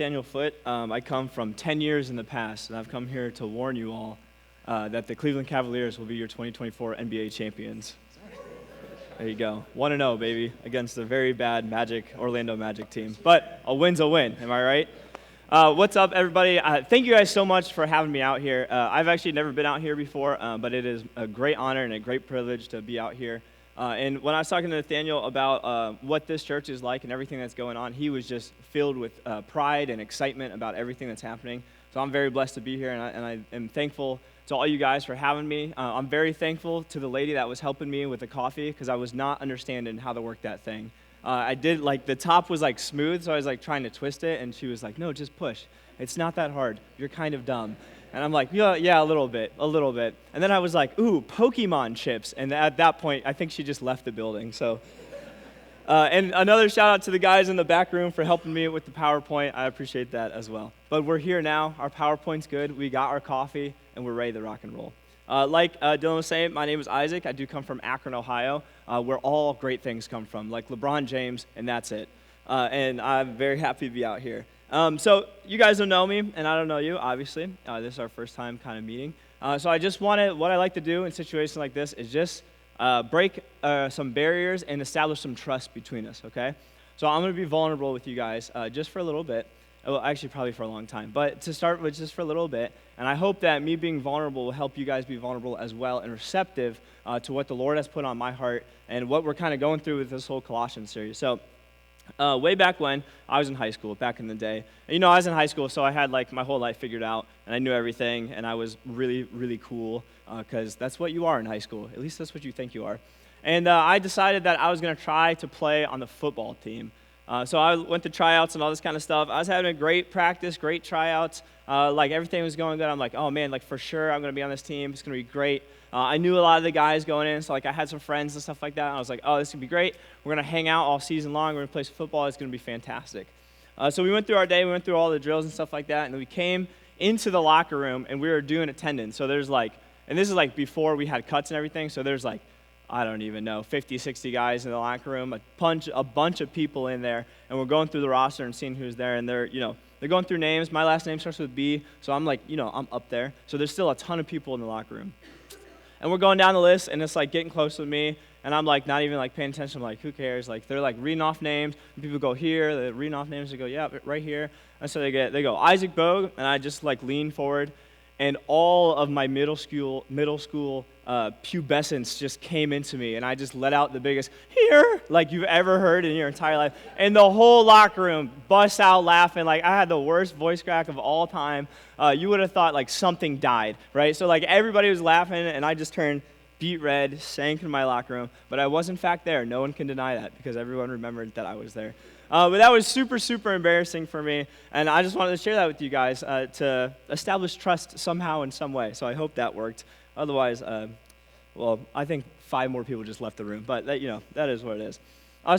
Daniel Foote. I come from 10 years in the past, and I've come here to warn you all that the Cleveland Cavaliers will be your 2024 NBA champions. There you go. 1-0, baby, against a very bad Orlando Magic team. But a win's a win, am I right? What's up, everybody? Thank you guys so much for having me out here. I've actually never been out here before, but it is a great honor and a great privilege to be out here. And when I was talking to Nathaniel about what this church is like and everything that's going on, he was just filled with pride and excitement about everything that's happening. So I'm very blessed to be here, and I am thankful to all you guys for having me. I'm very thankful to the lady that was helping me with the coffee because I was not understanding how to work that thing. I did, the top was smooth, so I was trying to twist it, and she was like, no, just push. It's not that hard. You're kind of dumb. And I'm like, yeah, a little bit. And then I was like, ooh, Pokemon chips. And at that point, I think she just left the building. So, and another shout out to the guys in the back room for helping me with the PowerPoint. I appreciate that as well. But we're here now. Our PowerPoint's good. We got our coffee, and we're ready to rock and roll. Like Dylan was saying, my name is Isaac. I do come from Akron, Ohio, where all great things come from, like LeBron James, and that's it. And I'm very happy to be out here. So you guys don't know me, and I don't know you, obviously. This is our first time kind of meeting. So I just what I like to do in situations like this is just break some barriers and establish some trust between us, okay? So I'm going to be vulnerable with you guys just for a little bit. Well, actually, probably for a long time. But to start with, just for a little bit, and I hope that me being vulnerable will help you guys be vulnerable as well and receptive to what the Lord has put on my heart and what we're kind of going through with this whole Colossians series. So way back when, I was in high school, back in the day. And, I was in high school, so I had my whole life figured out, and I knew everything, and I was really, really cool, because that's what you are in high school. At least that's what you think you are. And I decided that I was going to try to play on the football team. So I went to tryouts and all this kind of stuff. I was having a great practice, great tryouts. Everything was going good. I'm like, oh man, for sure I'm going to be on this team. It's going to be great. I knew a lot of the guys going in, so I had some friends and stuff like that. And I was like, oh, this is going to be great. We're going to hang out all season long. We're going to play some football. It's going to be fantastic. So we went through our day. We went through all the drills and stuff like that. And then we came into the locker room, and we were doing attendance. So there's and this is before we had cuts and everything. So there's I don't even know, 50, 60 guys in the locker room, a bunch of people in there, and we're going through the roster and seeing who's there, and they're going through names. My last name starts with B, so I'm I'm up there. So there's still a ton of people in the locker room. And we're going down the list, and it's getting close with me, and I'm not even paying attention. I'm who cares? They're reading off names, and people go here, they're reading off names, they go, yeah, right here. And so they go, Isaac Bogue, and I just lean forward, and all of my middle school pubescence just came into me, and I just let out the biggest here you've ever heard in your entire life, and the whole locker room busts out laughing. I had the worst voice crack of all time. You would have thought something died, right? So everybody was laughing, and I just turned beet red, sank in my locker room, but I was in fact there. No one can deny that because everyone remembered that I was there. But that was super, super embarrassing for me, and I just wanted to share that with you guys to establish trust somehow in some way. So I hope that worked. Otherwise, I think 5 more people just left the room, but that is what it is.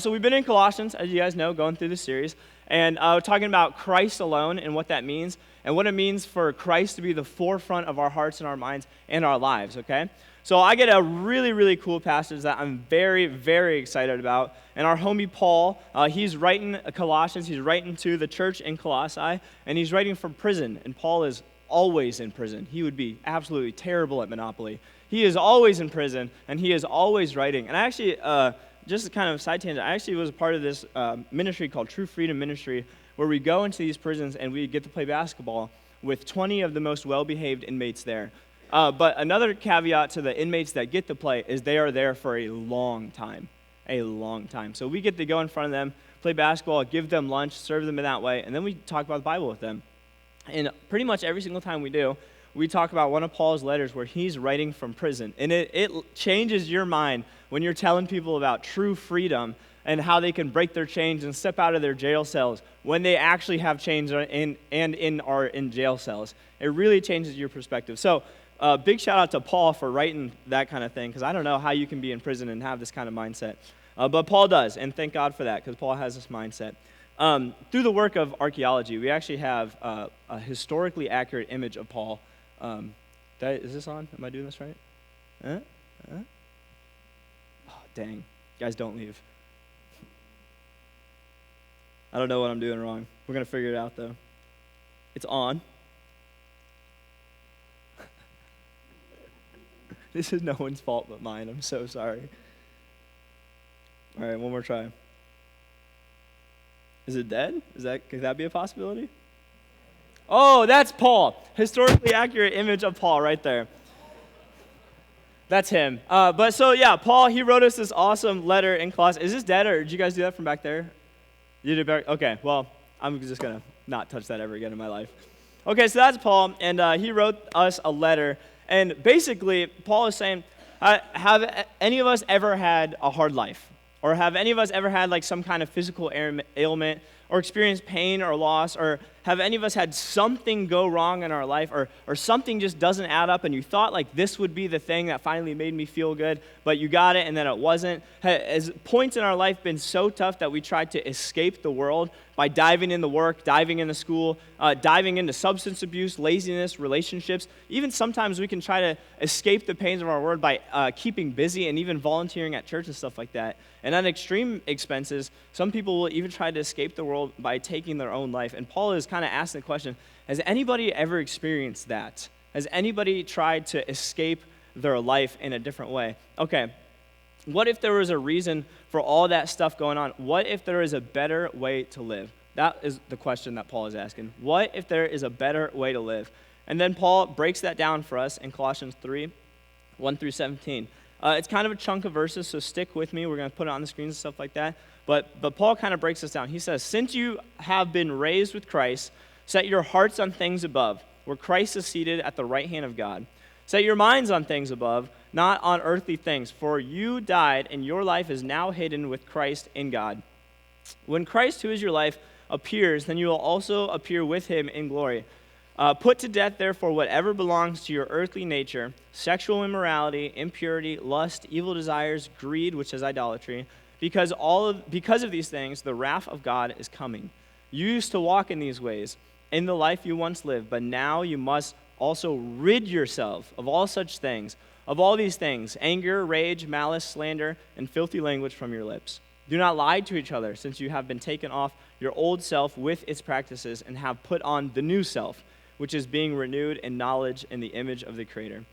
So we've been in Colossians, as you guys know, going through this series, and we're talking about Christ alone and what that means, and what it means for Christ to be the forefront of our hearts and our minds and our lives, okay? So I get a really, really cool passage that I'm very, very excited about. And our homie Paul, he's writing Colossians. He's writing to the church in Colossae, and he's writing from prison. And Paul is always in prison. He would be absolutely terrible at Monopoly. He is always in prison, and he is always writing. And I actually, just a kind of side tangent, I actually was a part of this ministry called True Freedom Ministry, where we go into these prisons and we get to play basketball with 20 of the most well-behaved inmates there. But another caveat to the inmates that get to play is they are there for a long time. So we get to go in front of them, play basketball, give them lunch, serve them in that way, and then we talk about the Bible with them. And pretty much every single time we do, we talk about one of Paul's letters where he's writing from prison. And it changes your mind when you're telling people about true freedom and how they can break their chains and step out of their jail cells when they actually have chains are in jail cells. It really changes your perspective. So big shout out to Paul for writing that kind of thing, because I don't know how you can be in prison and have this kind of mindset. But Paul does, and thank God for that, because Paul has this mindset. Through the work of archaeology, we actually have a historically accurate image of Paul. Is this on? Am I doing this right? Oh, dang. Guys, don't leave. I don't know what I'm doing wrong. We're going to figure it out, though. It's on. This is no one's fault but mine. I'm so sorry. All right, one more try. Is it dead? Could that be a possibility? Oh, that's Paul. Historically accurate image of Paul right there. That's him. Paul, he wrote us this awesome letter in Colossians. Is this dead, or did you guys do that from back there? You did back? Okay, well, I'm just going to not touch that ever again in my life. Okay, so that's Paul, and he wrote us a letter. And basically, Paul is saying, have any of us ever had a hard life? Or have any of us ever had like some kind of physical ailment, or experienced pain or loss, or have any of us had something go wrong in our life, or something just doesn't add up and you thought like this would be the thing that finally made me feel good, but you got it and then it wasn't? Has points in our life been so tough that we tried to escape the world by diving into work, diving into school, diving into substance abuse, laziness, relationships? Even sometimes we can try to escape the pains of our world by keeping busy and even volunteering at church and stuff like that. And at extreme expenses, some people will even try to escape the world by taking their own life. And Paul is kind of asking the question, has anybody ever experienced that? Has anybody tried to escape their life in a different way? Okay, what if there was a reason for all that stuff going on? What if there is a better way to live? That is the question that Paul is asking. What if there is a better way to live? And then Paul breaks that down for us in Colossians 3, 1 through 17. It's kind of a chunk of verses, so stick with me. We're going to put it on the screens and stuff like that. But Paul kind of breaks this down. He says, since you have been raised with Christ, set your hearts on things above, where Christ is seated at the right hand of God. Set your minds on things above, not on earthly things, for you died, and your life is now hidden with Christ in God. When Christ, who is your life, appears, then you will also appear with him in glory. Put to death, therefore, whatever belongs to your earthly nature: sexual immorality, impurity, lust, evil desires, greed, which is idolatry. Because of these things, the wrath of God is coming. You used to walk in these ways in the life you once lived, but now you must also rid yourself of all such things, of all these things: anger, rage, malice, slander, and filthy language from your lips. Do not lie to each other, since you have been taken off your old self with its practices and have put on the new self, which is being renewed in knowledge in the image of the Creator.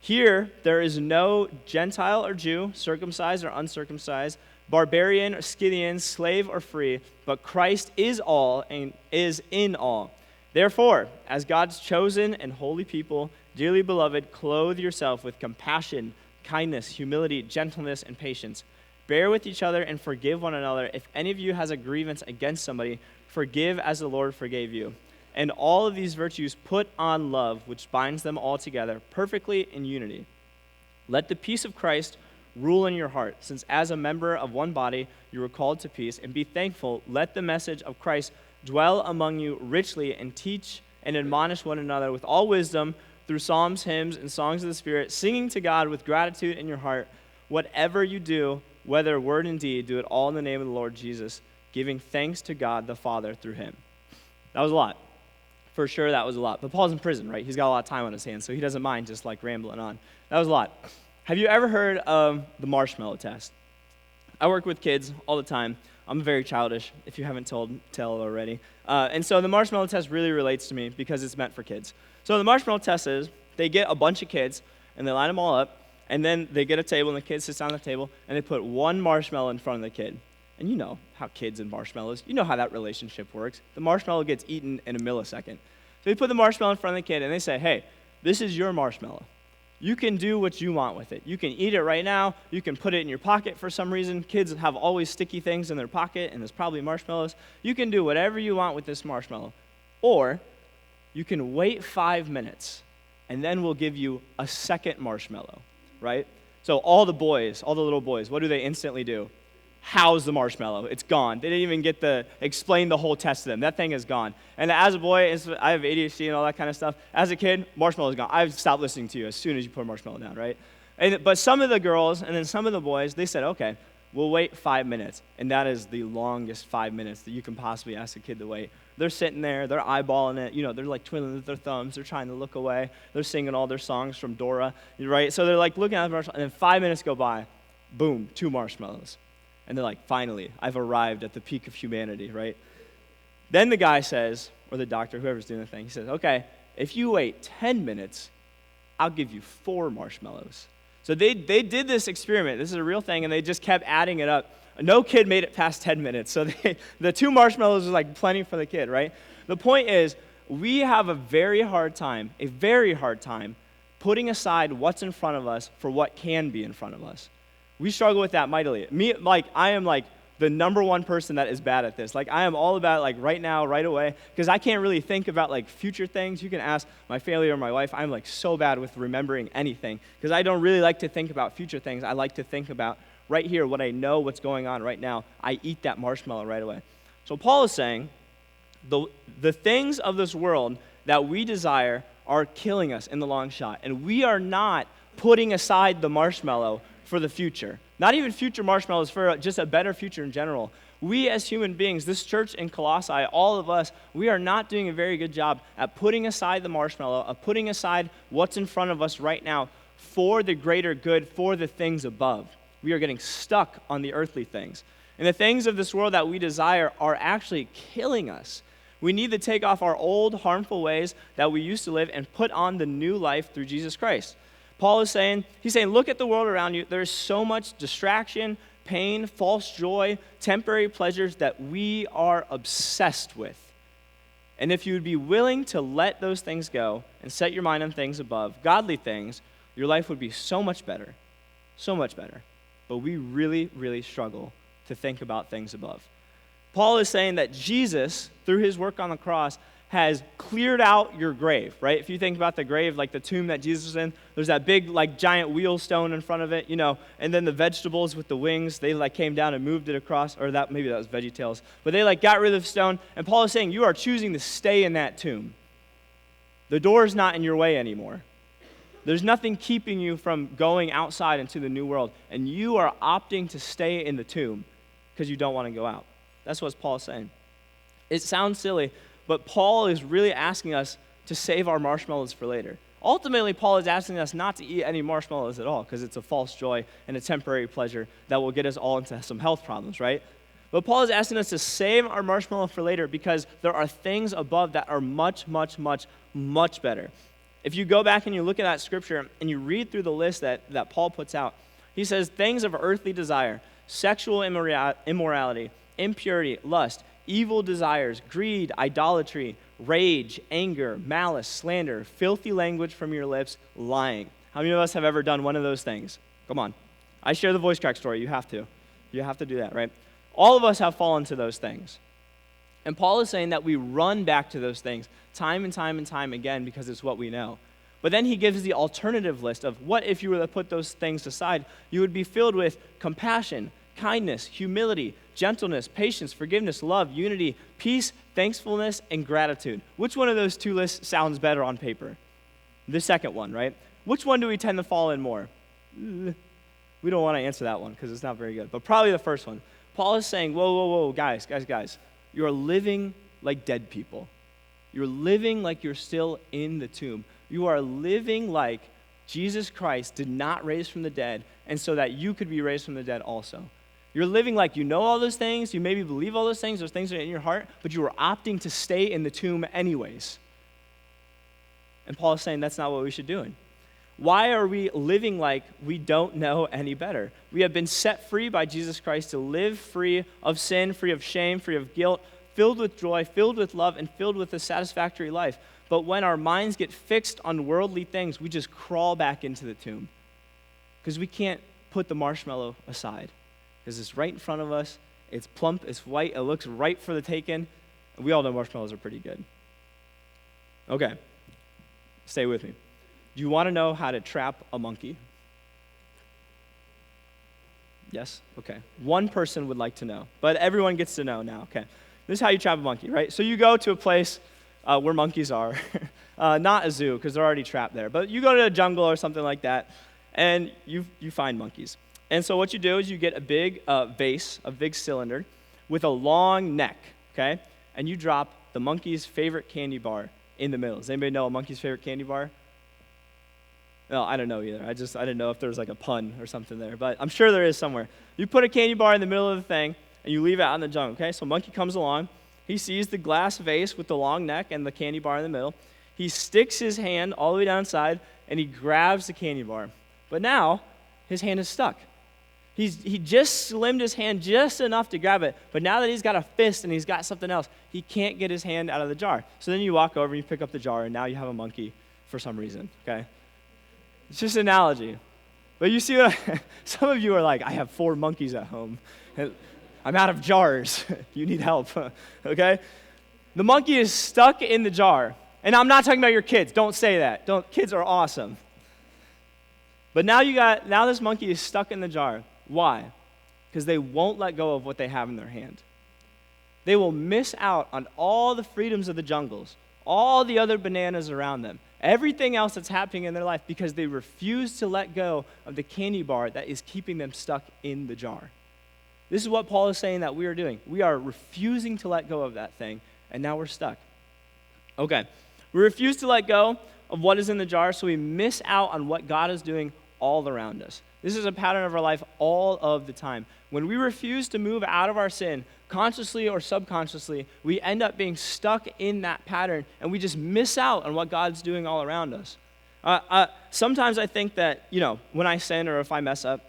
Here, there is no Gentile or Jew, circumcised or uncircumcised, barbarian or Scythian, slave or free, but Christ is all and is in all. Therefore, as God's chosen and holy people, dearly beloved, clothe yourself with compassion, kindness, humility, gentleness, and patience. Bear with each other and forgive one another. If any of you has a grievance against somebody, forgive as the Lord forgave you. And all of these virtues put on love, which binds them all together perfectly in unity. Let the peace of Christ rule in your heart, since as a member of one body you were called to peace, and be thankful. Let the message of Christ dwell among you richly, and teach and admonish one another with all wisdom through psalms, hymns, and songs of the Spirit, singing to God with gratitude in your heart. Whatever you do, whether word and deed, do it all in the name of the Lord Jesus, giving thanks to God the Father through him. That was a lot. For sure, that was a lot. But Paul's in prison, right? He's got a lot of time on his hands, so he doesn't mind just like rambling on. That was a lot. Have you ever heard of the marshmallow test? I work with kids all the time. I'm very childish, if you haven't tell already. And so the marshmallow test really relates to me because it's meant for kids. So the marshmallow test is they get a bunch of kids, and they line them all up, and then they get a table, and the kid sits down at the table, and they put one marshmallow in front of the kid. And you know how kids and marshmallows, you know how that relationship works. The marshmallow gets eaten in a millisecond. So they put the marshmallow in front of the kid, and they say, hey, this is your marshmallow. You can do what you want with it. You can eat it right now. You can put it in your pocket for some reason. Kids have always sticky things in their pocket, and there's probably marshmallows. You can do whatever you want with this marshmallow. Or you can wait 5 minutes, and then we'll give you a second marshmallow, right? So all the little boys, what do they instantly do? How's the marshmallow? It's gone. They didn't even get to explain the whole test to them. That thing is gone. And as a boy, I have ADHD and all that kind of stuff. As a kid, marshmallow is gone. I've stopped listening to you as soon as you put a marshmallow down, right? But some of the girls and then some of the boys, they said, okay, we'll wait 5 minutes. And that is the longest 5 minutes that you can possibly ask a kid to wait. They're sitting there, they're eyeballing it, they're like twiddling their thumbs, they're trying to look away, they're singing all their songs from Dora, right? So they're like looking at the marshmallow, and then 5 minutes go by, boom, 2 marshmallows. And they're like, finally, I've arrived at the peak of humanity, right? Then the guy says, or the doctor, whoever's doing the thing. He says, okay, if you wait 10 minutes, I'll give you 4 marshmallows. So they did this experiment. This is a real thing, and they just kept adding it up. No kid made it past 10 minutes. So the 2 marshmallows was like plenty for the kid, right? The point is, we have a very hard time putting aside what's in front of us for what can be in front of us. We struggle with that mightily. I am the number one person that is bad at this. I am all about right now, right away, because I can't really think about future things. You can ask my family or my wife. I'm so bad with remembering anything because I don't really like to think about future things. I like to think about right here, what I know, what's going on right now. I eat that marshmallow right away. So Paul is saying the things of this world that we desire are killing us in the long shot, and we are not putting aside the marshmallow for the future. Not even future marshmallows, for just a better future in general. We as human beings, this church in Colossae, all of us, we are not doing a very good job at putting aside the marshmallow, of putting aside what's in front of us right now for the greater good, for the things above. We are getting stuck on the earthly things. And the things of this world that we desire are actually killing us. We need to take off our old harmful ways that we used to live and put on the new life through Jesus Christ. Paul is saying, look at the world around you. There's so much distraction, pain, false joy, temporary pleasures that we are obsessed with. And if you would be willing to let those things go and set your mind on things above, godly things, your life would be so much better, so much better. But we really, really struggle to think about things above. Paul is saying that Jesus, through his work on the cross, has cleared out your grave, right? If you think about the grave, the tomb that Jesus was in, there's that big, giant wheel stone in front of it, and then the vegetables with the wings, they, came down and moved it across, or maybe that was VeggieTales, but they, got rid of the stone, and Paul is saying, you are choosing to stay in that tomb. The door is not in your way anymore. There's nothing keeping you from going outside into the new world, and you are opting to stay in the tomb because you don't want to go out. That's what Paul is saying. It sounds silly, but Paul is really asking us to save our marshmallows for later. Ultimately, Paul is asking us not to eat any marshmallows at all because it's a false joy and a temporary pleasure that will get us all into some health problems, right? But Paul is asking us to save our marshmallow for later because there are things above that are much, much, much, much better. If you go back and you look at that scripture and you read through the list that Paul puts out, he says things of earthly desire, sexual immorality, impurity, lust, evil desires, greed, idolatry, rage, anger, malice, slander, filthy language from your lips, lying. How many of us have ever done one of those things? Come on. I share the voice crack story. You have to. You have to do that, right? All of us have fallen to those things. And Paul is saying that we run back to those things time and time and time again because it's what we know. But then he gives the alternative list of what if you were to put those things aside? You would be filled with compassion, kindness, humility, gentleness, patience, forgiveness, love, unity, peace, thankfulness, and gratitude. Which one of those 2 lists sounds better on paper? The second one, right? Which one do we tend to fall in more? We don't want to answer that one because it's not very good, but probably the first one. Paul is saying, whoa, guys. You are living like dead people. You're living like you're still in the tomb. You are living like Jesus Christ did not raise from the dead, and so that you could be raised from the dead also. You're living like you know all those things, you maybe believe all those things are in your heart, but you are opting to stay in the tomb anyways. And Paul is saying that's not what we should do. Why are we living like we don't know any better? We have been set free by Jesus Christ to live free of sin, free of shame, free of guilt, filled with joy, filled with love, and filled with a satisfactory life. But when our minds get fixed on worldly things, we just crawl back into the tomb because we can't put the marshmallow aside. Because it's right in front of us, it's plump, it's white, it looks right for the taking, and we all know marshmallows are pretty good. Okay, stay with me. Do you want to know how to trap a monkey? Yes? Okay. One person would like to know, but everyone gets to know now, okay. This is how you trap a monkey, right? So you go to a place where monkeys are, not a zoo, because they're already trapped there, but you go to a jungle or something like that, and you find monkeys. And so what you do is you get a big vase, a big cylinder, with a long neck, okay? And you drop the monkey's favorite candy bar in the middle. Does anybody know a monkey's favorite candy bar? No, I don't know either. I didn't know if there was a pun or something there, but I'm sure there is somewhere. You put a candy bar in the middle of the thing, and you leave it out in the jungle, okay? So monkey comes along, he sees the glass vase with the long neck and the candy bar in the middle. He sticks his hand all the way down inside, and he grabs the candy bar. But now, his hand is stuck. He just slimmed his hand just enough to grab it, but now that he's got a fist and he's got something else, he can't get his hand out of the jar. So then you walk over and you pick up the jar, and now you have a monkey for some reason, okay? It's just an analogy. But you see what some of you are like, I have 4 monkeys at home. I'm out of jars. You need help, okay? The monkey is stuck in the jar. And I'm not talking about your kids. Don't say that. Kids are awesome. But now this monkey is stuck in the jar. Why? Because they won't let go of what they have in their hand. They will miss out on all the freedoms of the jungles, all the other bananas around them, everything else that's happening in their life because they refuse to let go of the candy bar that is keeping them stuck in the jar. This is what Paul is saying that we are doing. We are refusing to let go of that thing, and now we're stuck. Okay, we refuse to let go of what is in the jar, so we miss out on what God is doing all around us. This is a pattern of our life all of the time. When we refuse to move out of our sin, consciously or subconsciously, we end up being stuck in that pattern, and we just miss out on what God's doing all around us. Sometimes I think that, when I sin or if I mess up,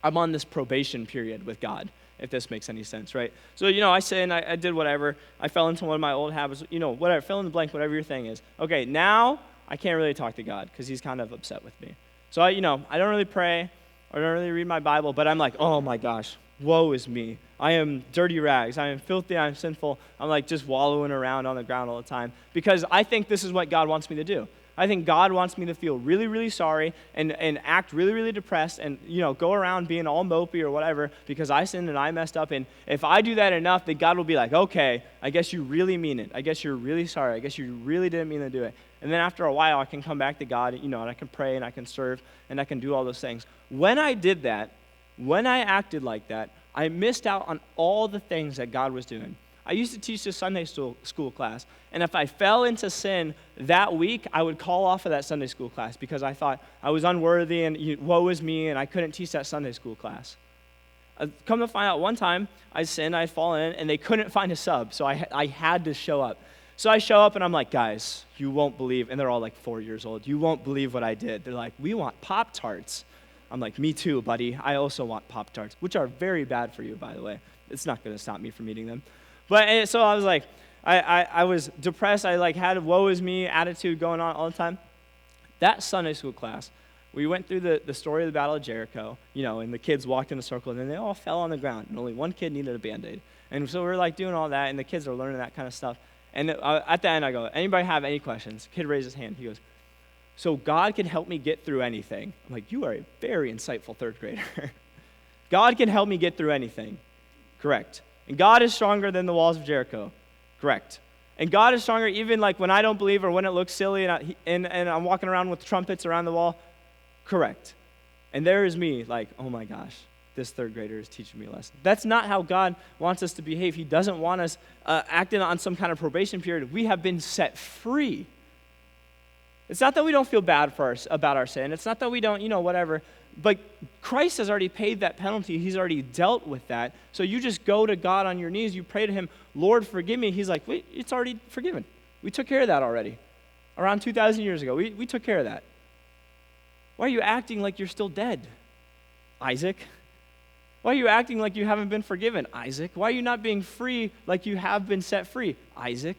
I'm on this probation period with God, if this makes any sense, right? So, I sin, I did whatever, I fell into one of my old habits, whatever, fill in the blank, whatever your thing is. Okay, now I can't really talk to God because he's kind of upset with me. So, I don't really pray, or I don't really read my Bible, but I'm like, oh my gosh, woe is me. I am dirty rags. I am filthy. I am sinful. I'm like just wallowing around on the ground all the time because I think this is what God wants me to do. I think God wants me to feel really, really sorry and act really, really depressed and, go around being all mopey or whatever because I sinned and I messed up. And if I do that enough, then God will be like, okay, I guess you really mean it. I guess you're really sorry. I guess you really didn't mean to do it. And then after a while, I can come back to God, and I can pray and I can serve and I can do all those things. When I did that, when I acted like that, I missed out on all the things that God was doing. I used to teach this Sunday school class, and if I fell into sin that week, I would call off of that Sunday school class because I thought I was unworthy and woe is me, and I couldn't teach that Sunday school class. Come to find out, one time I sinned, I'd fallen in, and they couldn't find a sub, so I had to show up. So I show up, and I'm like, guys, you won't believe, and they're all like 4 years old, you won't believe what I did. They're like, we want Pop-Tarts. I'm like, me too, buddy. I also want Pop-Tarts, which are very bad for you, by the way. It's not going to stop me from eating them. But so I was like, I was depressed. I had a woe is me attitude going on all the time. That Sunday school class, we went through the story of the Battle of Jericho, and the kids walked in a circle, and then they all fell on the ground, and only one kid needed a Band-Aid. And so we're doing all that, and the kids are learning that kind of stuff. And at the end, I go, anybody have any questions? Kid raised his hand. He goes, so God can help me get through anything. I'm like, you are a very insightful third grader. God can help me get through anything. Correct. And God is stronger than the walls of Jericho. Correct. And God is stronger even when I don't believe or when it looks silly and I'm walking around with trumpets around the wall. Correct. And there is me oh my gosh, this third grader is teaching me a lesson. That's not how God wants us to behave. He doesn't want us acting on some kind of probation period. We have been set free. It's not that we don't feel bad about our sin. It's not that we don't, whatever. But Christ has already paid that penalty. He's already dealt with that. So you just go to God on your knees. You pray to him, Lord, forgive me. He's like, wait, it's already forgiven. We took care of that already. Around 2,000 years ago, we took care of that. Why are you acting like you're still dead, Isaac? Why are you acting like you haven't been forgiven, Isaac? Why are you not being free like you have been set free, Isaac?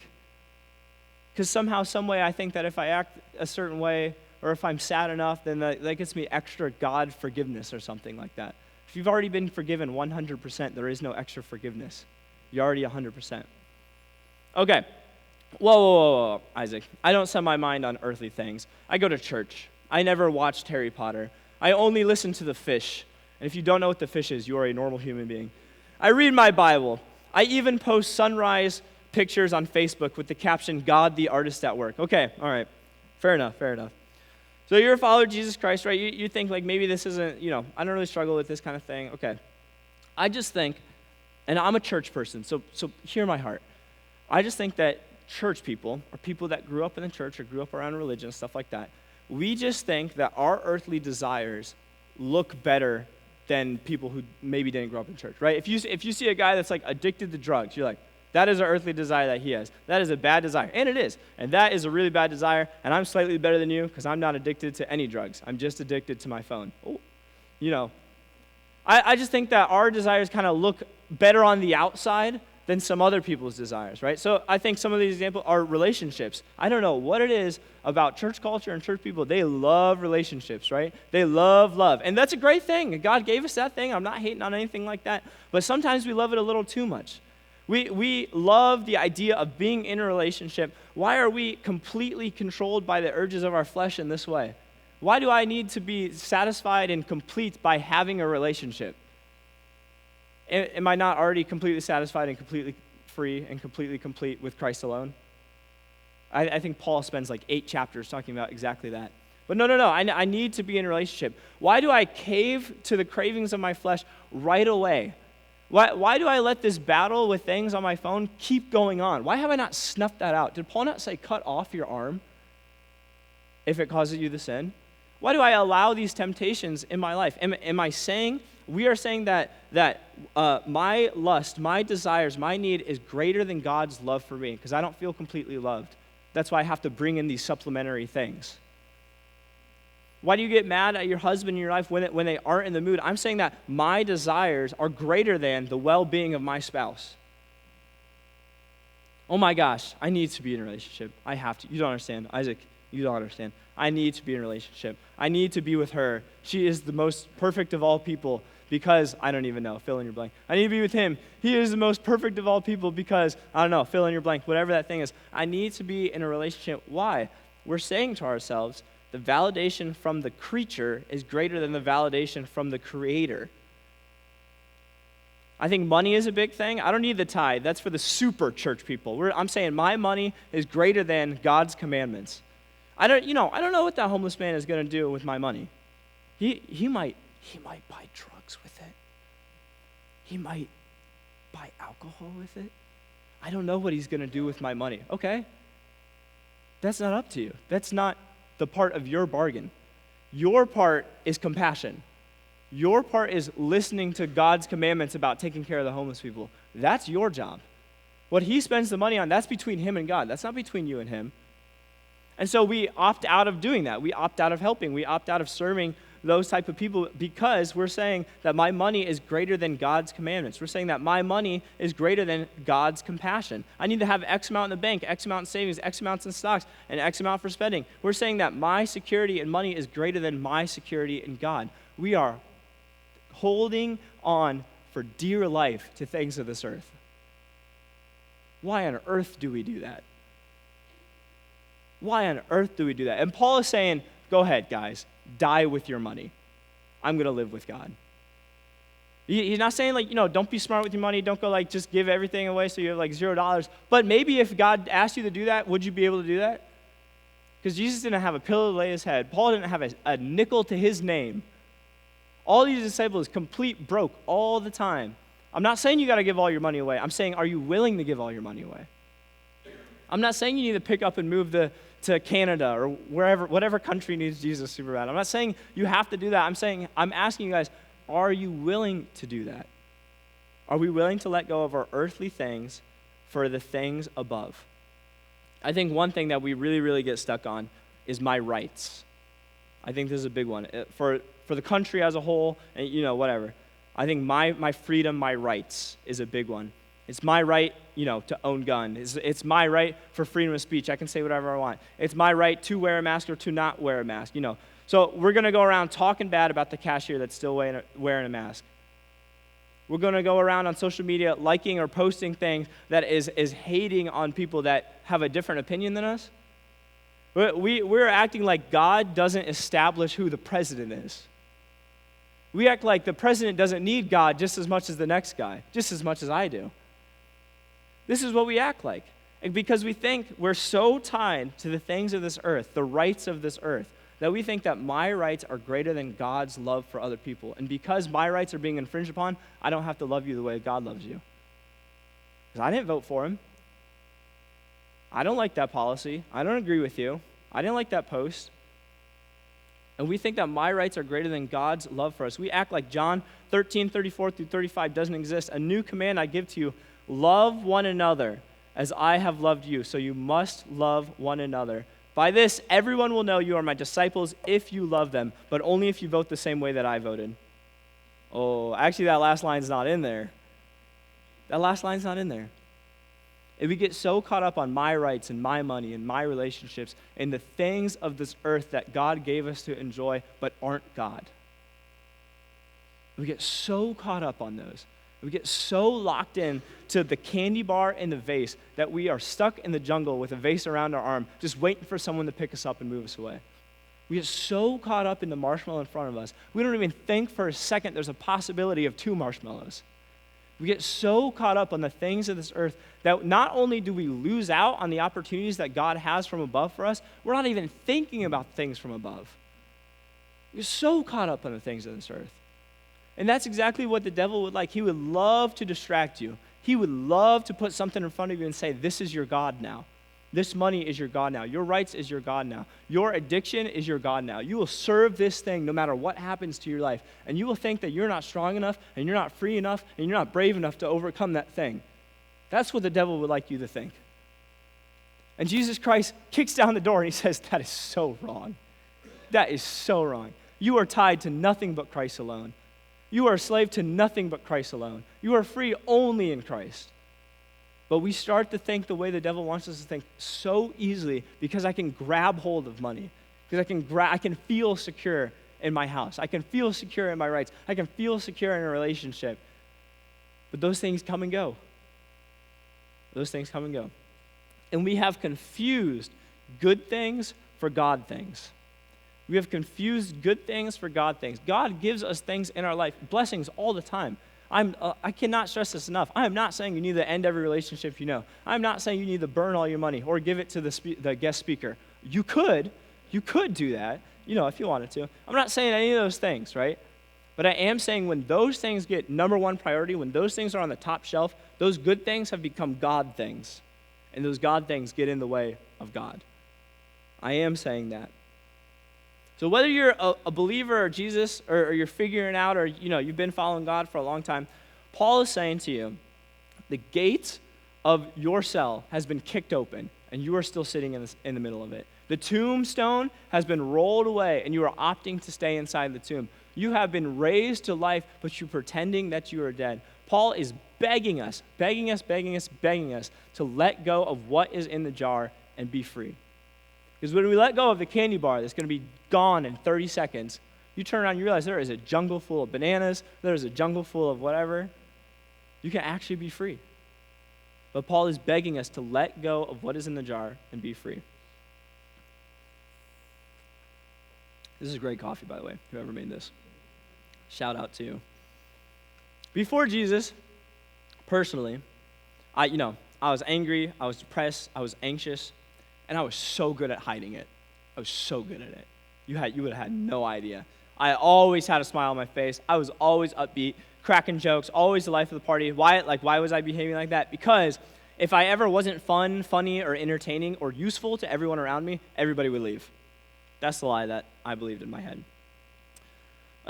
Because somehow, some way, I think that if I act a certain way or if I'm sad enough, then that gets me extra God forgiveness or something like that. If you've already been forgiven 100%, there is no extra forgiveness. You're already 100%. Okay. Whoa, Isaac. I don't set my mind on earthly things. I go to church. I never watched Harry Potter. I only listen to the fish. And if you don't know what the fish is, you are a normal human being. I read my Bible. I even post sunrise pictures on Facebook with the caption, God the artist at work. Okay, all right. Fair enough. So you're a follower of Jesus Christ, right? You think maybe this isn't, I don't really struggle with this kind of thing. Okay. I just think, and I'm a church person, so hear my heart. I just think that church people, or people that grew up in the church or grew up around religion, stuff like that, we just think that our earthly desires look better than people who maybe didn't grow up in church, right? If you see a guy that's addicted to drugs, you're like, That is an earthly desire that he has. That is a bad desire, and it is. And that is a really bad desire, and I'm slightly better than you because I'm not addicted to any drugs. I'm just addicted to my phone. Oh, I just think that our desires kind of look better on the outside than some other people's desires, right? So I think some of these examples are relationships. I don't know what it is about church culture and church people. They love relationships, right? They love love. And that's a great thing. God gave us that thing. I'm not hating on anything like that. But sometimes we love it a little too much. We love the idea of being in a relationship. Why are we completely controlled by the urges of our flesh in this way? Why do I need to be satisfied and complete by having a relationship? Am I not already completely satisfied and completely free and completely complete with Christ alone? I think Paul spends like 8 chapters talking about exactly that. But no. I need to be in a relationship. Why do I cave to the cravings of my flesh right away? Why do I let this battle with things on my phone keep going on? Why have I not snuffed that out? Did Paul not say cut off your arm if it causes you to sin? Why do I allow these temptations in my life? Am I saying, we are saying that my lust, my desires, my need is greater than God's love for me because I don't feel completely loved. That's why I have to bring in these supplementary things. Why do you get mad at your husband in your life when they aren't in the mood? I'm saying that my desires are greater than the well-being of my spouse. Oh my gosh, I need to be in a relationship. I have to. You don't understand. Isaac, you don't understand. I need to be in a relationship. I need to be with her. She is the most perfect of all people because, I don't even know, fill in your blank. I need to be with him. He is the most perfect of all people because, I don't know, fill in your blank, whatever that thing is. I need to be in a relationship. Why? We're saying to ourselves, the validation from the creature is greater than the validation from the creator. I think money is a big thing. I don't need the tithe. That's for the super church people. I'm saying my money is greater than God's commandments. I don't know what that homeless man is going to do with my money. He might buy drugs with it. He might buy alcohol with it. I don't know what he's going to do with my money. Okay. That's not up to you. That's not the part of your bargain. Your part is compassion. Your part is listening to God's commandments about taking care of the homeless people. That's your job. What he spends the money on, that's between him and God. That's not between you and him. And so we opt out of doing that. We opt out of helping. We opt out of serving those type of people because we're saying that my money is greater than God's commandments. We're saying that my money is greater than God's compassion. I need to have X amount in the bank, X amount in savings, X amounts in stocks, and X amount for spending. We're saying that my security in money is greater than my security in God. We are holding on for dear life to things of this earth. Why on earth do we do that? Why on earth do we do that? And Paul is saying, go ahead, guys, die with your money. I'm going to live with God. He's not saying, don't be smart with your money. Don't go, just give everything away so you have, $0. But maybe if God asked you to do that, would you be able to do that? Because Jesus didn't have a pillow to lay his head. Paul didn't have a nickel to his name. All these disciples, complete broke all the time. I'm not saying you got to give all your money away. I'm saying, are you willing to give all your money away? I'm not saying you need to pick up and move to Canada or whatever country needs Jesus super bad. I'm not saying you have to do that. I'm asking you guys, are you willing to do that? Are we willing to let go of our earthly things for the things above? I think one thing that we really, really get stuck on is my rights. I think this is a big one. For the country as a whole, and whatever. I think my freedom, my rights is a big one. It's my right, to own guns. It's my right for freedom of speech. I can say whatever I want. It's my right to wear a mask or to not wear a mask, So we're going to go around talking bad about the cashier that's still wearing a mask. We're going to go around on social media liking or posting things that is hating on people that have a different opinion than us. We're acting like God doesn't establish who the president is. We act like the president doesn't need God just as much as the next guy, just as much as I do. This is what we act like. And because we think we're so tied to the things of this earth, the rights of this earth, that we think that my rights are greater than God's love for other people. And because my rights are being infringed upon, I don't have to love you the way God loves you. Because I didn't vote for him. I don't like that policy. I don't agree with you. I didn't like that post. And we think that my rights are greater than God's love for us. We act like John 13:34 through 35 doesn't exist. A new command I give to you, love one another as I have loved you, so you must love one another. By this, everyone will know you are my disciples if you love them, but only if you vote the same way that I voted. Oh, actually, that last line's not in there. That last line's not in there. If we get so caught up on my rights and my money and my relationships and the things of this earth that God gave us to enjoy but aren't God, we get so caught up on those. We get so locked in to the candy bar and the vase that we are stuck in the jungle with a vase around our arm, just waiting for someone to pick us up and move us away. We get so caught up in the marshmallow in front of us, we don't even think for a second there's a possibility of 2 marshmallows. We get so caught up on the things of this earth that not only do we lose out on the opportunities that God has from above for us, we're not even thinking about things from above. We're so caught up on the things of this earth. And that's exactly what the devil would like. He would love to distract you. He would love to put something in front of you and say, this is your God now. This money is your God now. Your rights is your God now. Your addiction is your God now. You will serve this thing no matter what happens to your life. And you will think that you're not strong enough, and you're not free enough, and you're not brave enough to overcome that thing. That's what the devil would like you to think. And Jesus Christ kicks down the door and he says, that is so wrong. That is so wrong. You are tied to nothing but Christ alone. You are a slave to nothing but Christ alone. You are free only in Christ. But we start to think the way the devil wants us to think so easily because I can grab hold of money, because I can feel secure in my house. I can feel secure in my rights. I can feel secure in a relationship. But those things come and go. Those things come and go. And we have confused good things for God things. We have confused good things for God things. God gives us things in our life, blessings all the time. I cannot stress this enough. I am not saying you need to end every relationship you know. I'm not saying you need to burn all your money or give it to the guest speaker. You could do that, if you wanted to. I'm not saying any of those things, right? But I am saying when those things get number one priority, when those things are on the top shelf, those good things have become God things. And those God things get in the way of God. I am saying that. So whether you're a believer of Jesus or you're figuring out or you've been following God for a long time, Paul is saying to you, the gate of your cell has been kicked open and you are still sitting in the middle of it. The tombstone has been rolled away and you are opting to stay inside the tomb. You have been raised to life, but you're pretending that you are dead. Paul is begging us to let go of what is in the jar and be free. Because when we let go of the candy bar that's going to be gone in 30 seconds, you turn around and you realize there is a jungle full of bananas, there is a jungle full of whatever. You can actually be free. But Paul is begging us to let go of what is in the jar and be free. This is great coffee, by the way, whoever made this. Shout out to you. Before Jesus, personally, I was angry, I was depressed, I was anxious, and I was so good at hiding it. I was so good at it. You would have had no idea. I always had a smile on my face. I was always upbeat, cracking jokes, always the life of the party. Why was I behaving like that? Because if I ever wasn't fun, funny, or entertaining, or useful to everyone around me, everybody would leave. That's the lie that I believed in my head.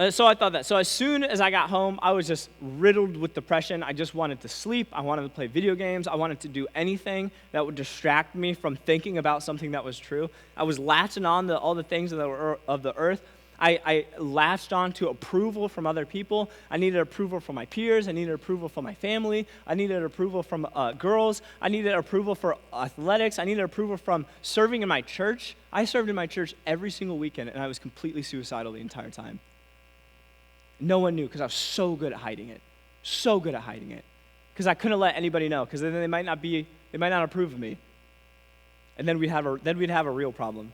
So I thought that. So as soon as I got home, I was just riddled with depression. I just wanted to sleep. I wanted to play video games. I wanted to do anything that would distract me from thinking about something that was true. I was latching on to all the things of the earth. I latched on to approval from other people. I needed approval from my peers. I needed approval from my family. I needed approval from girls. I needed approval for athletics. I needed approval from serving in my church. I served in my church every single weekend, and I was completely suicidal the entire time. No one knew because I was so good at hiding it. So good at hiding it. Because I couldn't let anybody know because then they might not approve of me. And then we'd have a real problem.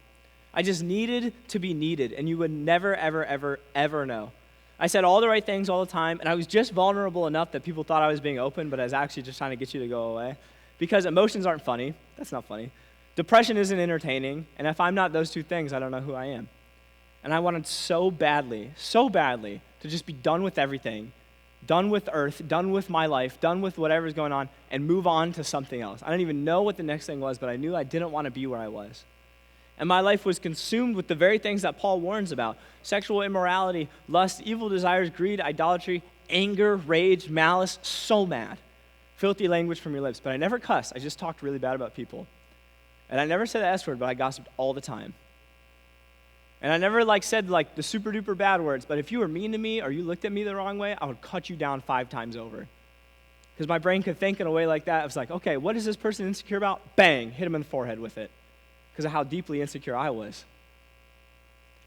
I just needed to be needed, and you would never, ever, ever, ever know. I said all the right things all the time, and I was just vulnerable enough that people thought I was being open, but I was actually just trying to get you to go away. Because emotions aren't funny. That's not funny. Depression isn't entertaining, and if I'm not those two things, I don't know who I am. And I wanted so badly, to just be done with everything, done with earth, done with my life, done with whatever's going on, and move on to something else. I didn't even know what the next thing was, but I knew I didn't want to be where I was. And my life was consumed with the very things that Paul warns about: sexual immorality, lust, evil desires, greed, idolatry, anger, rage, malice, so mad. filthy language from your lips. But I never cussed. I just talked really bad about people. And I never said the S word, but I gossiped all the time. And I never said the super duper bad words, but if you were mean to me or you looked at me the wrong way, I would cut you down 5 times over. Because my brain could think in a way like that. I was like, okay, what is this person insecure about? Bang, hit him in the forehead with it. Because of how deeply insecure I was.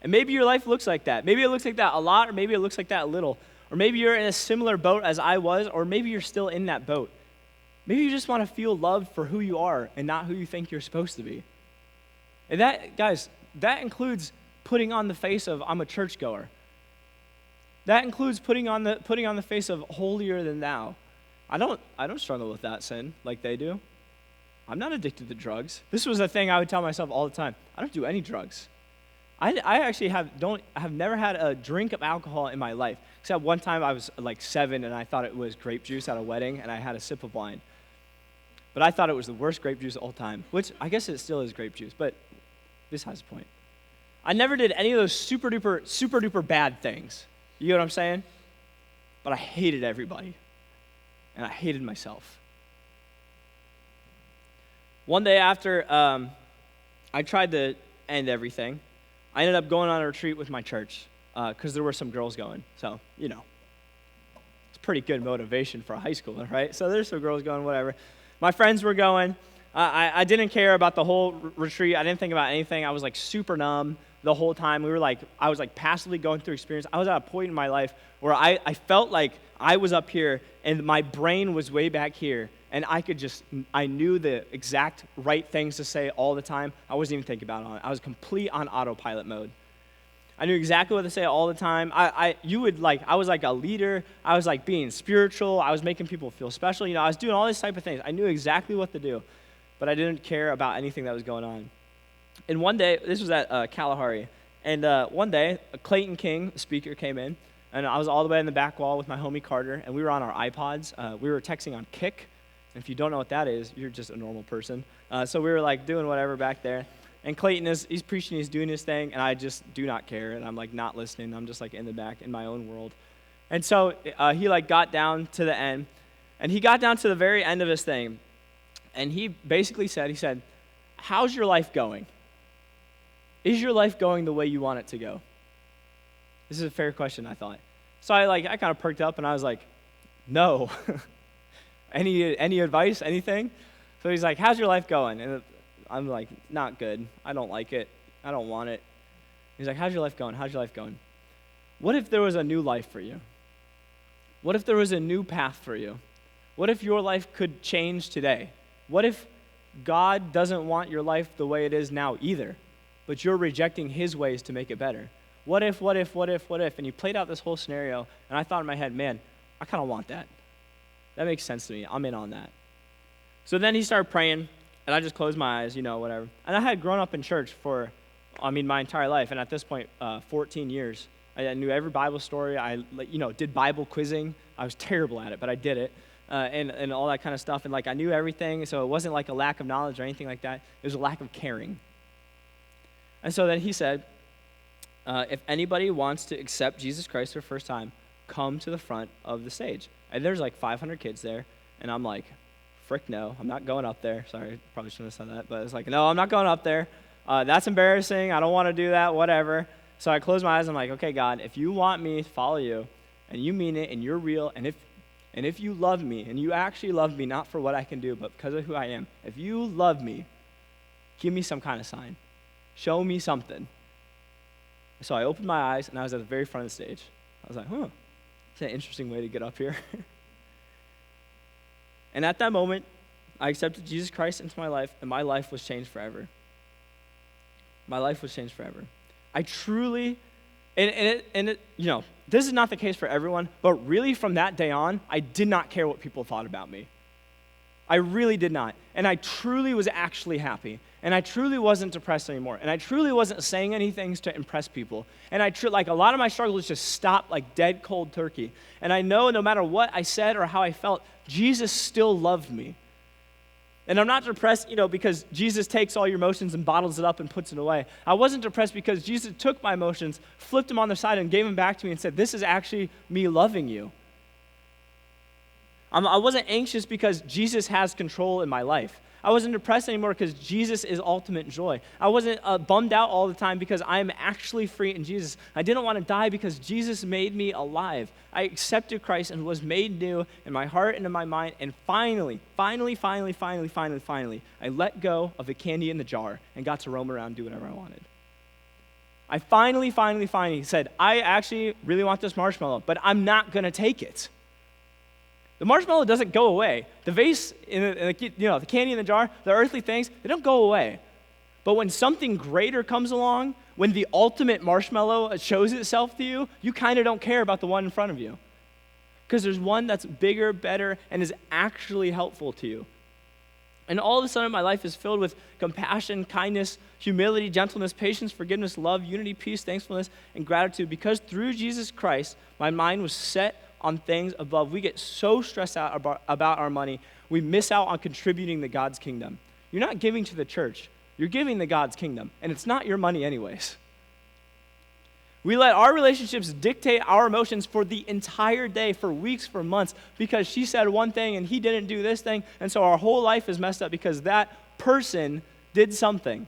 And maybe your life looks like that. Maybe it looks like that a lot, or maybe it looks like that a little. Or maybe you're in a similar boat as I was, or maybe you're still in that boat. Maybe you just want to feel loved for who you are and not who you think you're supposed to be. And that, guys, that includes putting on the face of I'm a churchgoer. That includes putting on the face of holier than thou. I don't struggle with that sin like they do. I'm not addicted to drugs. This was a thing I would tell myself all the time. I don't do any drugs. I actually have never had a drink of alcohol in my life. Except one time I was 7 and I thought it was grape juice at a wedding and I had a sip of wine. But I thought it was the worst grape juice of all time, which I guess it still is grape juice, but this has a point. I never did any of those super duper bad things. You get what I'm saying? But I hated everybody. And I hated myself. One day after I tried to end everything, I ended up going on a retreat with my church because there were some girls going. So, it's pretty good motivation for a high schooler, right? So there's some girls going, whatever. My friends were going. I didn't care about the whole retreat. I didn't think about anything. I was super numb the whole time. I was passively going through experience. I was at a point in my life where I felt like I was up here and my brain was way back here. And I knew the exact right things to say all the time. I wasn't even thinking about it. I was complete on autopilot mode. I knew exactly what to say all the time. I was like a leader. I was being spiritual. I was making people feel special. I was doing all these type of things. I knew exactly what to do, but I didn't care about anything that was going on. And one day, this was at Kalahari, and one day, Clayton King, the speaker, came in, and I was all the way in the back wall with my homie Carter, and we were on our iPods. We were texting on Kik. And if you don't know what that is, you're just a normal person. So we were doing whatever back there. And Clayton he's preaching, he's doing his thing, and I just do not care. And I'm not listening. I'm just in the back in my own world. And so he got down to the end, and he got down to the very end of his thing. And he basically said, how's your life going? Is your life going the way you want it to go? This is a fair question, I thought. So I kind of perked up, and I was like, no. Any advice, anything? So he's like, how's your life going? And I'm like, not good. I don't like it. I don't want it. He's like, how's your life going? How's your life going? What if there was a new life for you? What if there was a new path for you? What if your life could change today? What if God doesn't want your life the way it is now either, but you're rejecting his ways to make it better? What if? And he played out this whole scenario, and I thought in my head, man, I kind of want that. That makes sense to me. I'm in on that. So then he started praying, and I just closed my eyes, whatever. And I had grown up in church for, my entire life, and at this point, 14 years. I knew every Bible story. I, did Bible quizzing. I was terrible at it, but I did it, and all that kind of stuff. And, I knew everything, so it wasn't a lack of knowledge or anything like that. It was a lack of caring. And so then he said, if anybody wants to accept Jesus Christ for the first time, come to the front of the stage. And there's 500 kids there, and I'm like, frick no, I'm not going up there. Sorry, probably shouldn't have said that, but it's no, I'm not going up there. That's embarrassing. I don't want to do that, whatever. So I close my eyes. I'm like, okay, God, if you want me to follow you, and you mean it, and you're real, and if you love me, and you actually love me not for what I can do, but because of who I am, if you love me, give me some kind of sign. Show me something. So I opened my eyes, and I was at the very front of the stage. I was like, it's an interesting way to get up here. And at that moment, I accepted Jesus Christ into my life, and my life was changed forever. My life was changed forever. I truly, this is not the case for everyone, but really from that day on, I did not care what people thought about me. I really did not. And I truly was actually happy. And I truly wasn't depressed anymore. And I truly wasn't saying anything to impress people. And a lot of my struggles just stopped dead cold turkey. And I know no matter what I said or how I felt, Jesus still loved me. And I'm not depressed, because Jesus takes all your emotions and bottles it up and puts it away. I wasn't depressed because Jesus took my emotions, flipped them on their side, and gave them back to me and said, this is actually me loving you. I wasn't anxious because Jesus has control in my life. I wasn't depressed anymore because Jesus is ultimate joy. I wasn't bummed out all the time because I'm actually free in Jesus. I didn't want to die because Jesus made me alive. I accepted Christ and was made new in my heart and in my mind. And finally, I let go of the candy in the jar and got to roam around and do whatever I wanted. I finally said, I actually really want this marshmallow, but I'm not going to take it. The marshmallow doesn't go away. The vase, the candy in the jar, the earthly things, they don't go away. But when something greater comes along, when the ultimate marshmallow shows itself to you, you kind of don't care about the one in front of you. Because there's one that's bigger, better, and is actually helpful to you. And all of a sudden, my life is filled with compassion, kindness, humility, gentleness, patience, forgiveness, love, unity, peace, thankfulness, and gratitude. Because through Jesus Christ, my mind was set on things above. We get so stressed out about our money, we miss out on contributing to God's kingdom. You're not giving to the church. You're giving to God's kingdom, and it's not your money anyways. We let our relationships dictate our emotions for the entire day, for weeks, for months, because she said one thing and he didn't do this thing, and so our whole life is messed up because that person did something.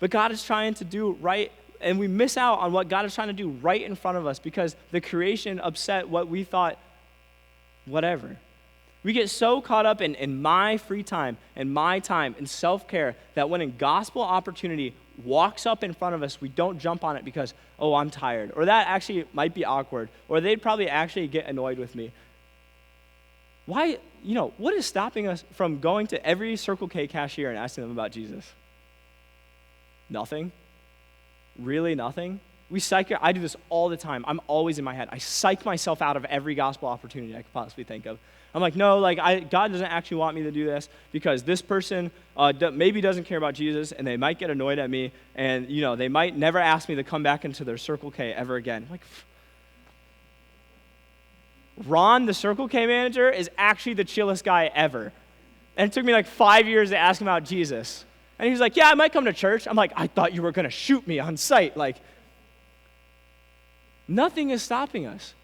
But God is trying to do right, and we miss out on what God is trying to do right in front of us because the creation upset what we thought, whatever. We get so caught up in my free time and my time and self-care that when a gospel opportunity walks up in front of us, we don't jump on it because, oh, I'm tired. Or that actually might be awkward. Or they'd probably actually get annoyed with me. Why, what is stopping us from going to every Circle K cashier and asking them about Jesus? Nothing. Really nothing? I do this all the time. I'm always in my head. I psych myself out of every gospel opportunity I could possibly think of. I'm like, no, God doesn't actually want me to do this because this person maybe doesn't care about Jesus, and they might get annoyed at me, and they might never ask me to come back into their Circle K ever again. I'm like, Ron, the Circle K manager, is actually the chillest guy ever. And it took me 5 years to ask him about Jesus. And he was like, yeah, I might come to church. I'm like, I thought you were going to shoot me on sight. Nothing is stopping us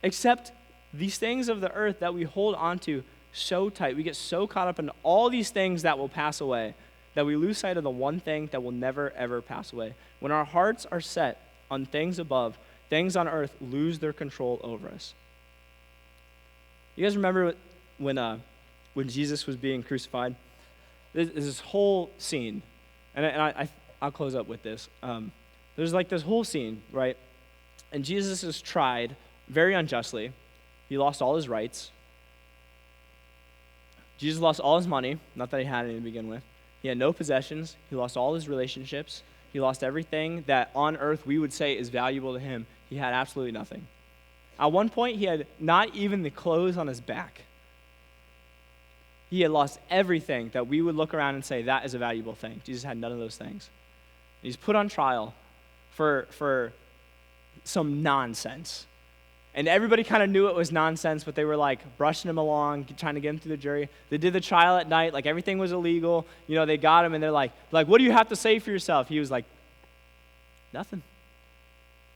except these things of the earth that we hold on to so tight. We get so caught up in all these things that will pass away that we lose sight of the one thing that will never, ever pass away. When our hearts are set on things above, things on earth lose their control over us. You guys remember when Jesus was being crucified? There's this whole scene, and I'll close up with this. There's this whole scene, right? And Jesus is tried very unjustly. He lost all his rights. Jesus lost all his money, not that he had any to begin with. He had no possessions. He lost all his relationships. He lost everything that on earth we would say is valuable to him. He had absolutely nothing. At one point, he had not even the clothes on his back. He had lost everything that we would look around and say, that is a valuable thing. Jesus had none of those things. He's put on trial for some nonsense. And everybody kind of knew it was nonsense, but they were brushing him along, trying to get him through the jury. They did the trial at night, everything was illegal. They got him and they're like, what do you have to say for yourself? He was like, nothing.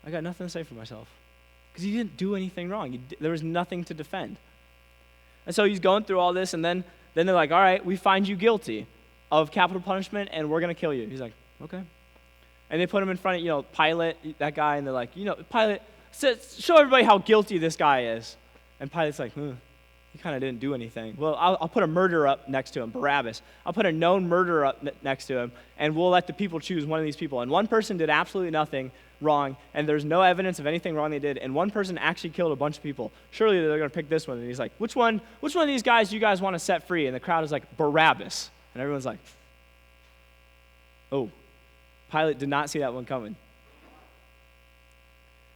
I got nothing to say for myself. Because he didn't do anything wrong. There was nothing to defend. And so he's going through all this, and then they're like, all right, we find you guilty of capital punishment, and we're going to kill you. He's like, okay. And they put him in front of, Pilate, that guy, and they're like, Pilate, show everybody how guilty this guy is. And Pilate's like, he kind of didn't do anything. Well, I'll put a murderer up next to him, Barabbas. I'll put a known murderer up next to him, and we'll let the people choose one of these people. And one person did absolutely nothing wrong, and there's no evidence of anything wrong they did, and one person actually killed a bunch of people. Surely they're going to pick this one. And he's like, which one of these guys do you guys want to set free? And the crowd is like, Barabbas. And everyone's like, oh. Pilate did not see that one coming.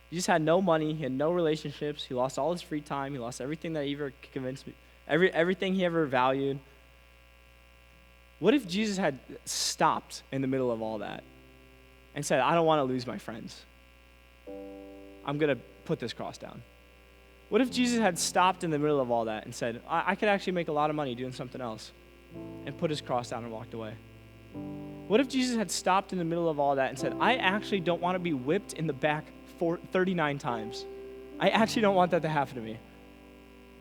He just had no money. He had no relationships. He lost all his free time. He lost everything that he ever convinced me, everything he ever valued. What if Jesus had stopped in the middle of all that and said, I don't want to lose my friends. I'm going to put this cross down. What if Jesus had stopped in the middle of all that and said, I could actually make a lot of money doing something else, and put his cross down and walked away? What if Jesus had stopped in the middle of all that and said, I actually don't want to be whipped in the back 39 times. I actually don't want that to happen to me.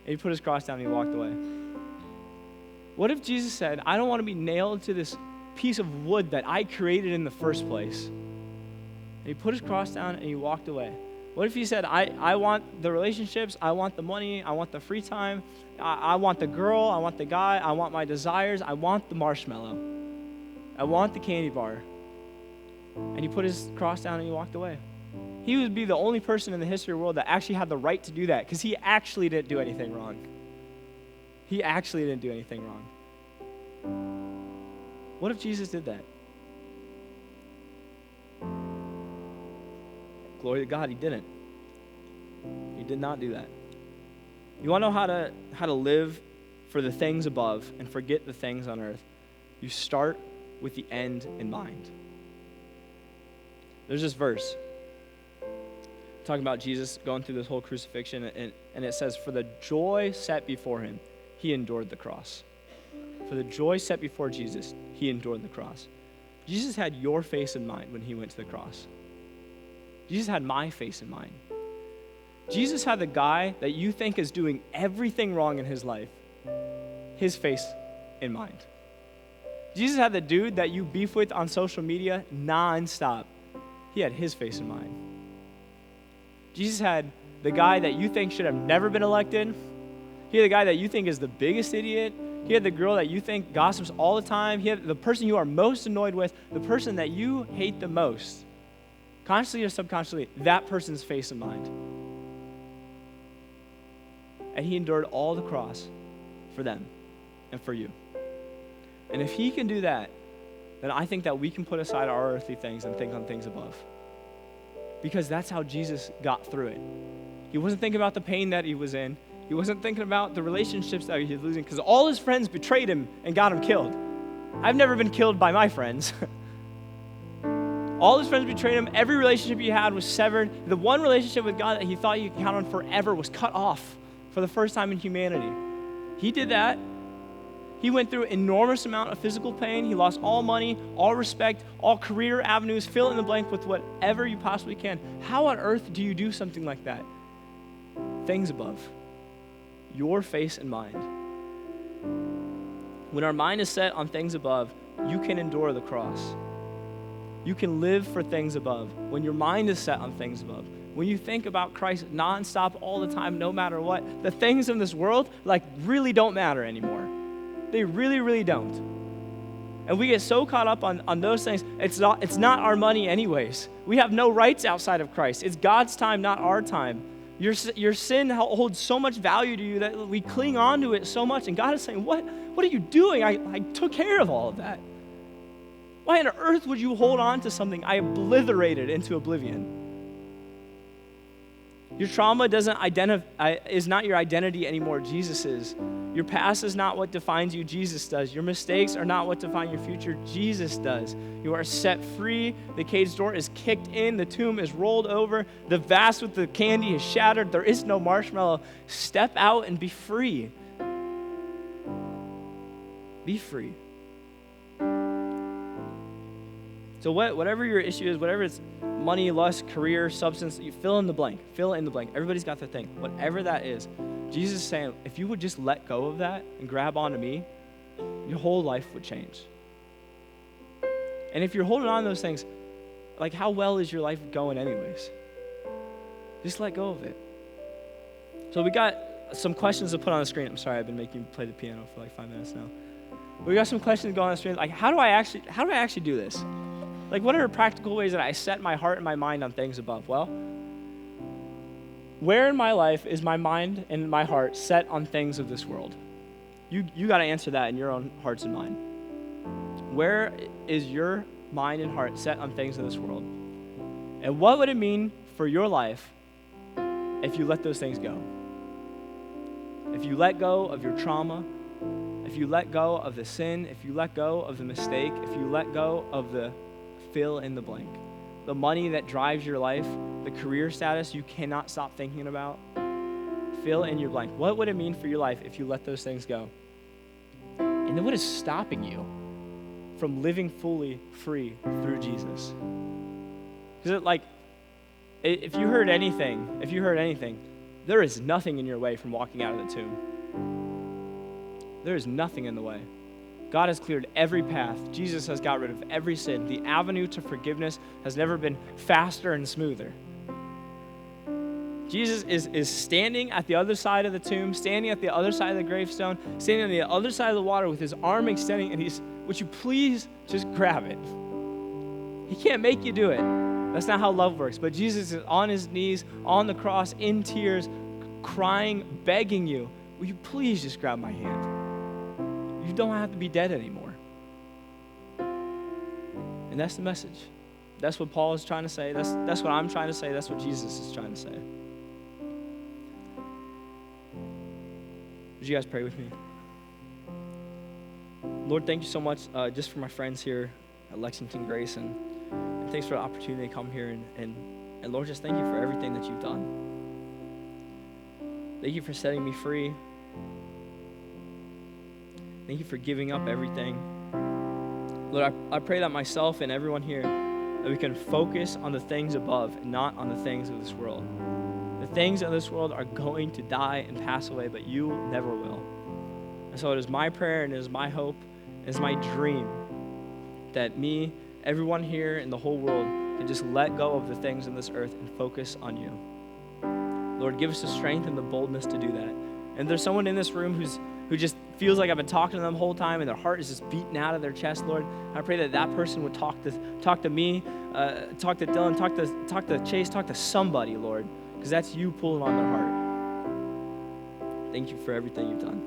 And he put his cross down and he walked away. What if Jesus said, I don't want to be nailed to this piece of wood that I created in the first place? And he put his cross down and he walked away. What if he said, I want the relationships, I want the money, I want the free time, I want the girl, I want the guy, I want my desires, I want the marshmallow, I want the candy bar. And he put his cross down and he walked away. He would be the only person in the history of the world that actually had the right to do that because he actually didn't do anything wrong. He actually didn't do anything wrong. What if Jesus did that? Glory to God, he didn't. He did not do that. You want to know how to live for the things above and forget the things on earth? You start with the end in mind. There's this verse talking about Jesus going through this whole crucifixion, and it says, for the joy set before him, he endured the cross. For the joy set before Jesus, he endured the cross. Jesus had your face in mind when he went to the cross. Jesus had my face in mind. Jesus had the guy that you think is doing everything wrong in his life, his face in mind. Jesus had the dude that you beef with on social media nonstop. He had his face in mind. Jesus had the guy that you think should have never been elected. He had the guy that you think is the biggest idiot. He had the girl that you think gossips all the time. He had the person you are most annoyed with, the person that you hate the most. Consciously or subconsciously, that person's face in mind. And he endured all the cross for them and for you. And if he can do that, then I think that we can put aside our earthly things and think on things above. Because that's how Jesus got through it. He wasn't thinking about the pain that he was in. He wasn't thinking about the relationships that he was losing because all his friends betrayed him and got him killed. I've never been killed by my friends. All his friends betrayed him. Every relationship he had was severed. The one relationship with God that he thought he could count on forever was cut off for the first time in humanity. He did that. He went through an enormous amount of physical pain. He lost all money, all respect, all career avenues. Fill in the blank with whatever you possibly can. How on earth do you do something like that? Things above. Your face and mind. When our mind is set on things above, you can endure the cross. You can live for things above. When your mind is set on things above. When you think about Christ nonstop all the time, no matter what, the things in this world really don't matter anymore. They really, really don't. And we get so caught up on those things. It's not our money anyways. We have no rights outside of Christ. It's God's time, not our time. Your sin holds so much value to you that we cling on to it so much. And God is saying, what are you doing? I took care of all of that. Why on earth would you hold on to something I obliterated into oblivion? Your trauma is not your identity anymore. Jesus is. Your past is not what defines you. Jesus does. Your mistakes are not what define your future. Jesus does. You are set free. The cage door is kicked in. The tomb is rolled over. The vase with the candy is shattered. There is no marshmallow. Step out and be free. Be free. So whatever your issue is, whatever it's money, lust, career, substance, you fill in the blank. Fill in the blank. Everybody's got their thing. Whatever that is, Jesus is saying, if you would just let go of that and grab onto me, your whole life would change. And if you're holding on to those things, how well is your life going anyways? Just let go of it. So we got some questions to put on the screen. I'm sorry, I've been making you play the piano for 5 minutes now. We got some questions to go on the screen. How do I actually do this? What are the practical ways that I set my heart and my mind on things above? Well, where in my life is my mind and my heart set on things of this world? You got to answer that in your own hearts and mind. Where is your mind and heart set on things of this world? And what would it mean for your life if you let those things go? If you let go of your trauma, if you let go of the sin, if you let go of the mistake, if you let go of the fill in the blank, the money that drives your life, the career status you cannot stop thinking about, fill in your blank. What would it mean for your life if you let those things go? And then what is stopping you from living fully free through Jesus? Because if you heard anything, there is nothing in your way from walking out of the tomb. There is nothing in the way. God has cleared every path. Jesus has got rid of every sin. The avenue to forgiveness has never been faster and smoother. Jesus is standing at the other side of the tomb, standing at the other side of the gravestone, standing on the other side of the water with his arm extending, and would you please just grab it? He can't make you do it. That's not how love works. But Jesus is on his knees, on the cross, in tears, crying, begging you, will you please just grab my hand? You don't have to be dead anymore. And that's the message. That's what Paul is trying to say. That's what I'm trying to say. That's what Jesus is trying to say. Would you guys pray with me? Lord, thank you so much just for my friends here at Lexington Grace, and thanks for the opportunity to come here. And Lord, just thank you for everything that you've done. Thank you for setting me free. Thank you for giving up everything. Lord, I pray that myself and everyone here, that we can focus on the things above and not on the things of this world. The things of this world are going to die and pass away, but you never will. And so it is my prayer and it is my hope, it is my dream that me, everyone here in the whole world can just let go of the things in this earth and focus on you. Lord, give us the strength and the boldness to do that. And if there's someone in this room who just feels like I've been talking to them the whole time and their heart is just beating out of their chest, Lord, I pray that that person would talk to me, talk to Dylan, talk to Chase, talk to somebody, Lord, because that's you pulling on their heart. Thank you for everything you've done.